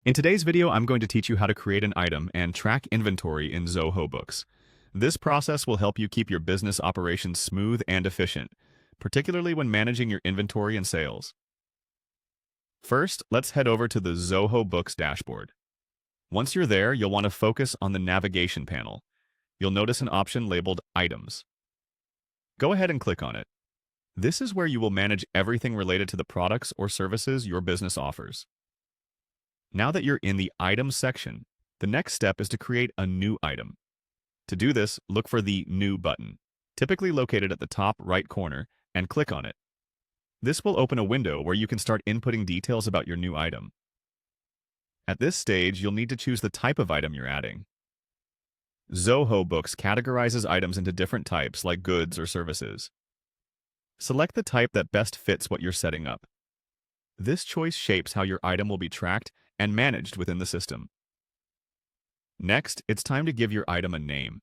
In today's video, I'm going to teach you how to create an item and track inventory in Zoho Books. This process will help you keep your business operations smooth and efficient, particularly when managing your inventory and sales. First, let's head over to the Zoho Books dashboard. Once you're there, you'll want to focus on the navigation panel. You'll notice an option labeled Items. Go ahead and click on it. This is where you will manage everything related to the products or services your business offers. Now that you're in the Items section, the next step is to create a new item. To do this, look for the New button, typically located at the top right corner, and click on it. This will open a window where you can start inputting details about your new item. At this stage, you'll need to choose the type of item you're adding. Zoho Books categorizes items into different types like goods or services. Select the type that best fits what you're setting up. This choice shapes how your item will be tracked and managed within the system. Next, it's time to give your item a name.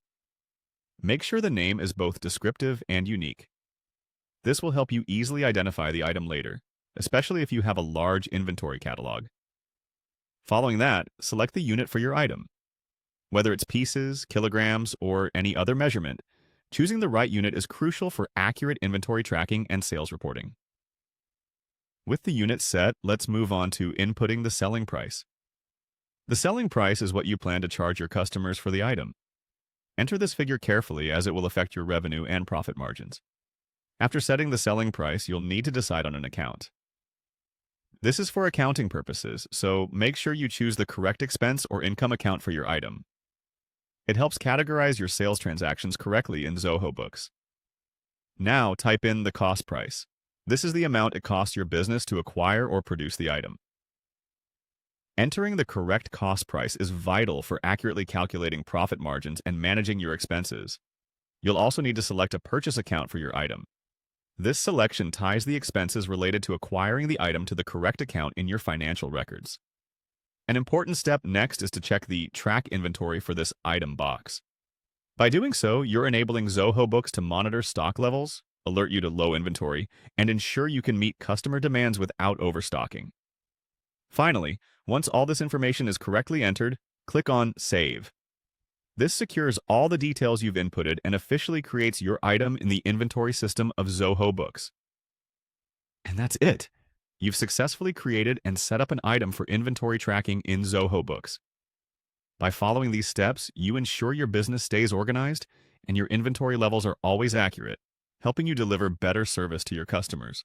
Make sure the name is both descriptive and unique. This will help you easily identify the item later, especially if you have a large inventory catalog. Following that, select the unit for your item. Whether it's pieces, kilograms, or any other measurement, choosing the right unit is crucial for accurate inventory tracking and sales reporting. With the unit set, let's move on to inputting the selling price. The selling price is what you plan to charge your customers for the item. Enter this figure carefully as it will affect your revenue and profit margins. After setting the selling price, you'll need to decide on an account. This is for accounting purposes, so make sure you choose the correct expense or income account for your item. It helps categorize your sales transactions correctly in Zoho Books. Now type in the cost price. This is the amount it costs your business to acquire or produce the item. Entering the correct cost price is vital for accurately calculating profit margins and managing your expenses. You'll also need to select a purchase account for your item. This selection ties the expenses related to acquiring the item to the correct account in your financial records. An important step next is to check the Track Inventory for this item box. By doing so, you're enabling Zoho Books to monitor stock levels, alert you to low inventory, and ensure you can meet customer demands without overstocking. Finally, once all this information is correctly entered, click on Save. This secures all the details you've inputted and officially creates your item in the inventory system of Zoho Books. And that's it! You've successfully created and set up an item for inventory tracking in Zoho Books. By following these steps, you ensure your business stays organized and your inventory levels are always accurate, helping you deliver better service to your customers.